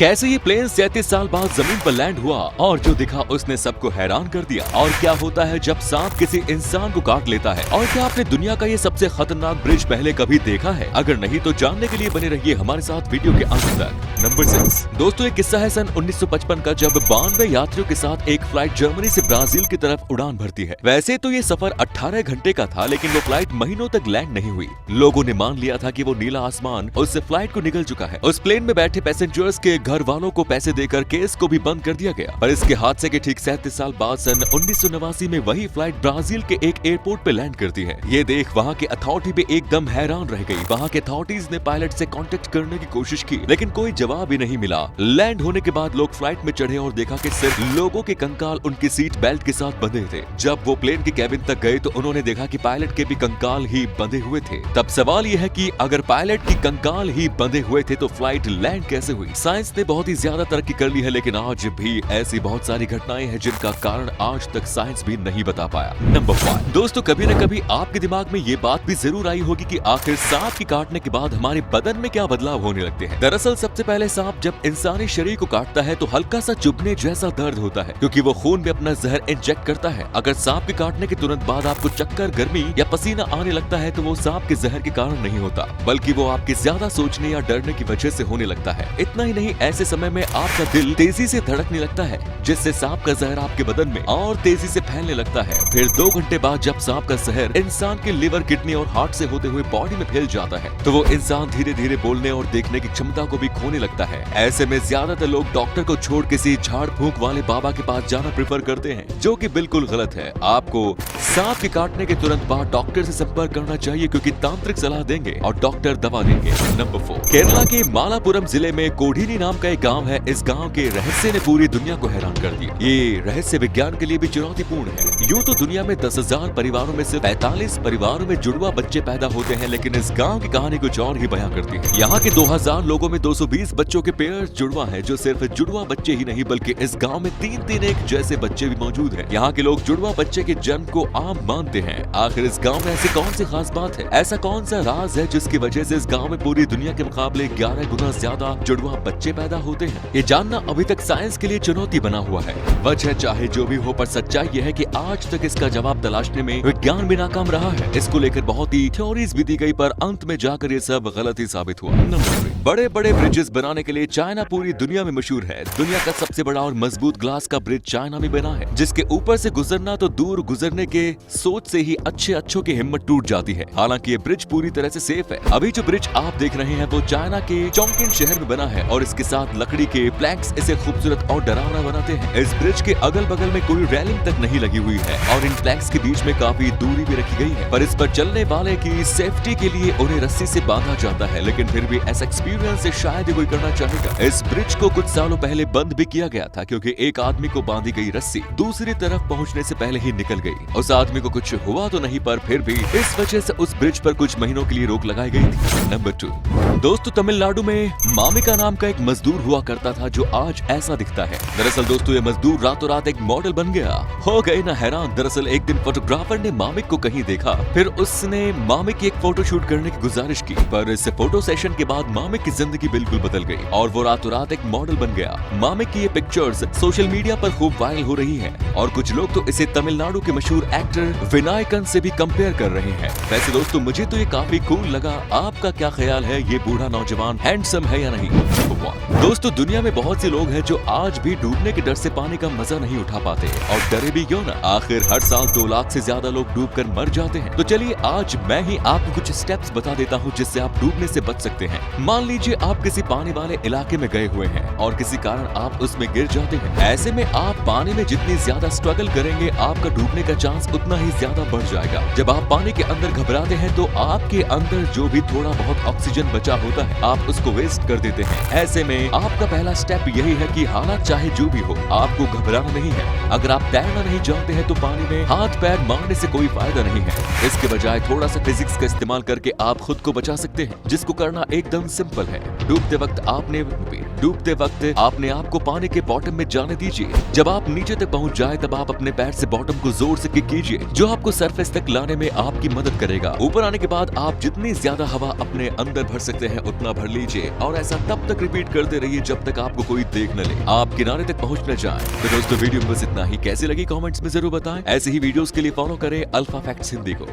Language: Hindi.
कैसे ये प्लेन 37 साल बाद जमीन पर लैंड हुआ और जो दिखा उसने सबको हैरान कर दिया। और क्या होता है जब सांप किसी इंसान को काट लेता है। और क्या आपने दुनिया का ये सबसे खतरनाक ब्रिज पहले कभी देखा है? अगर नहीं तो जानने के लिए बने रहिए हमारे साथ वीडियो के अंत तक। नंबर 6 दोस्तों, एक किस्सा है सन 1955 का, जब 92 यात्रियों के साथ एक फ्लाइट जर्मनी से ब्राजील की तरफ उड़ान भरती है। वैसे तो ये सफर 18 घंटे का था, लेकिन वो फ्लाइट महीनों तक लैंड नहीं हुई। लोगों ने मान लिया था कि वो नीला आसमान उस फ्लाइट को निगल चुका है। उस प्लेन में बैठे पैसेंजर्स के घर वालों को पैसे देकर केस को भी बंद कर दिया गया। पर इसके हादसे के ठीक 37 साल बाद सन 1989 में वही फ्लाइट ब्राजील के एक एयरपोर्ट पे लैंड करती है। ये देख वहाँ के अथॉरिटी भी एकदम हैरान रह गई। वहाँ के अथॉरिटीज ने पायलट से कांटेक्ट करने की कोशिश की, लेकिन कोई जवाब ही नहीं मिला। लैंड होने के बाद लोग फ्लाइट में चढ़े और देखा कि सिर्फ लोगों के कंकाल उनकी सीट बेल्ट के साथ बंधे थे। जब वो प्लेन के कैबिन तक गए तो उन्होंने देखा कि पायलट के भी कंकाल ही बंधे हुए थे। तब सवाल यह है कि अगर पायलट की कंकाल ही बंधे हुए थे तो फ्लाइट लैंड कैसे हुई? साइंस ने बहुत ही ज्यादा तरक्की कर ली है, लेकिन आज भी ऐसी बहुत सारी घटनाएं हैं जिनका कारण आज तक साइंस भी नहीं बता पाया। नंबर 5 दोस्तों, कभी न कभी आपके दिमाग में ये बात भी जरूर आई होगी कि आखिर सांप के काटने के बाद हमारे बदन में क्या बदलाव होने लगते हैं। दरअसल सबसे पहले सांप जब इंसानी शरीर को काटता है तो हल्का सा चुभने जैसा दर्द होता है, क्योंकि वो खून में अपना जहर इंजेक्ट करता है। अगर सांप के काटने के तुरंत बाद आपको चक्कर, गर्मी या पसीना आने लगता है तो वो सांप के जहर के कारण नहीं होता, बल्कि वो आपके ज्यादा सोचने या डरने की वजह से होने लगता है। इतना ही नहीं, ऐसे समय में आपका दिल तेजी से धड़कने लगता है, जिससे सांप का जहर आपके बदन में और तेजी से फैलने लगता है। फिर 2 घंटे बाद जब सांप का जहर इंसान के लिवर, किडनी और हार्ट से होते हुए बॉडी में फैल जाता है तो वो इंसान धीरे धीरे बोलने और देखने की क्षमता को भी खोने लगता है। ऐसे में ज्यादातर लोग डॉक्टर को छोड़ किसी झाड़ फूंक वाले बाबा के पास जाना प्रेफर करते हैं, जो कि बिल्कुल गलत है। आपको सांप के काटने के तुरंत बाद डॉक्टर से संपर्क करना चाहिए, क्योंकि तांत्रिक सलाह देंगे और डॉक्टर दवा देंगे। नंबर 4 केरला के मालापुरम जिले में कोडीनी नाम का एक गांव है। इस गांव के रहस्य ने पूरी दुनिया को हैरान कर दिया। ये रहस्य विज्ञान के लिए भी चुनौतीपूर्ण है। यूँ तो दुनिया में 10,000 परिवारों में सिर्फ 45 परिवारों में जुड़वा बच्चे पैदा होते हैं, लेकिन इस गांव की कहानी कुछ और ही बयां करती है। यहाँ के 2000 लोगों में 220 बच्चों के पेयर जुड़वा है। जो सिर्फ जुड़वा बच्चे ही नहीं, बल्कि इस गांव में 3 एक जैसे बच्चे भी मौजूद हैं। यहाँ के लोग जुड़वा बच्चे के जन्म को आम मानते हैं। आखिर इस गाँव में ऐसी कौन सी खास बात है? ऐसा कौन सा राज है जिसकी वजह से इस गाँव में पूरी दुनिया के मुकाबले 11 गुना ज्यादा जुड़वा बच्चे पैदा होते हैं? ये जानना अभी तक साइंस के लिए चुनौती बना हुआ है। वजह चाहे जो भी हो, पर सच्चाई यह है कि आज तक इसका जवाब तलाशने में विज्ञान भी नाकाम रहा है। इसको लेकर बहुत ही थ्योरीज भी दी गई, पर अंत में जाकर ये सब गलत ही साबित हुआ। बड़े बड़े ब्रिजेस बनाने के लिए चाइना पूरी दुनिया में मशहूर है। दुनिया का सबसे बड़ा और मजबूत ग्लास का ब्रिज चाइना में बना है, जिसके ऊपर से गुजरना तो दूर, गुजरने के सोच से ही अच्छों की हिम्मत टूट जाती है। हालांकि ये ब्रिज पूरी तरह से सेफ है। अभी जो ब्रिज आप देख रहे हैं वो चाइना के चोंगकिन शहर में बना है, और इसके साथ लकड़ी के प्लैंक्स इसे खूबसूरत और डरावना बनाते हैं। इस ब्रिज के अगल बगल में कोई रेलिंग तक नहीं लगी हुई है, और इन प्लैंक्स के बीच में काफी दूरी भी रखी गई है। पर इस पर चलने वाले की सेफ्टी के लिए उन्हें रस्सी से बांधा जाता है, लेकिन फिर भी ऐसा एक्सपीरियंस से शायद ही कोई करना चाहेगा। इस ब्रिज को कुछ सालों पहले बंद भी किया गया था, क्योंकि एक आदमी को बांधी गई रस्सी दूसरी तरफ पहुंचने से पहले ही निकल गई। उस आदमी को कुछ हुआ तो नहीं, पर फिर भी इस वजह से उस ब्रिज पर कुछ महीनों के लिए रोक लगाई गई थी। नंबर 2 दोस्तों, तमिलनाडु में मामिका नाम का एक मजदूर हुआ करता था, जो आज ऐसा दिखता है। दरअसल दोस्तों, ये मजदूर रातों रात एक मॉडल बन गया। हो गए ना हैरान। दरअसल एक दिन फोटोग्राफर ने मामिक को कहीं देखा, फिर उसने मामिक की एक फोटो शूट करने की गुजारिश की। पर इस फोटो सेशन के बाद मामिक की जिंदगी बिल्कुल बदल गई और वो रातों रात एक मॉडल बन गया। मामिक की ये पिक्चर्स सोशल मीडिया पर खूब वायरल हो रही है, और कुछ लोग तो इसे तमिलनाडु के मशहूर एक्टर विनायकन से भी कंपेयर कर रहे हैं। वैसे दोस्तों, मुझे तो ये काफी कूल लगा। आपका क्या ख्याल है? ये बूढ़ा नौजवान हैंडसम है या नहीं? दोस्तों, दुनिया में बहुत से लोग हैं जो आज भी डूबने के डर से पानी का मजा नहीं उठा पाते, और डरे भी क्यों ना। आखिर हर साल 2 लाख से ज्यादा लोग डूबकर मर जाते हैं। तो चलिए आज मैं ही आपको कुछ स्टेप्स बता देता हूँ जिससे आप डूबने से बच सकते हैं। मान लीजिए आप किसी पानी वाले इलाके में गए हुए हैं और किसी कारण आप उसमें गिर जाते हैं। ऐसे में आप पानी में जितनी ज्यादा स्ट्रगल करेंगे, आपका डूबने का चांस उतना ही ज्यादा बढ़ जाएगा। जब आप पानी के अंदर घबराते हैं तो आपके अंदर जो भी थोड़ा बहुत ऑक्सीजन बचा होता है, आप उसको वेस्ट कर देते हैं। ऐसे में आपका पहला स्टेप यही है कि हालात चाहे जो भी हो, आपको घबराना नहीं है। अगर आप तैरना नहीं जानते हैं तो पानी में हाथ पैर मारने से कोई फायदा नहीं है। इसके बजाय थोड़ा सा फिजिक्स का इस्तेमाल करके आप खुद को बचा सकते हैं, जिसको करना एकदम सिंपल है। डूबते वक्त आपने आपको पानी के बॉटम में जाने दीजिए। जब आप नीचे तक पहुंच जाए तब आप अपने पैर से बॉटम को जोर से किक कीजिए, जो आपको सरफेस तक लाने में आपकी मदद करेगा। ऊपर आने के बाद आप जितनी ज्यादा हवा अपने अंदर भर सकते हैं उतना भर लीजिए, और ऐसा तब तक रिपीट कर चलते रहिए जब तक आपको कोई देख न ले, आप किनारे तक पहुंच न जाएं। तो दोस्तों वीडियो में बस इतना ही। कैसी लगी कमेंट्स में जरूर बताएं। ऐसे ही वीडियोस के लिए फॉलो करें अल्फा फैक्ट्स हिंदी को।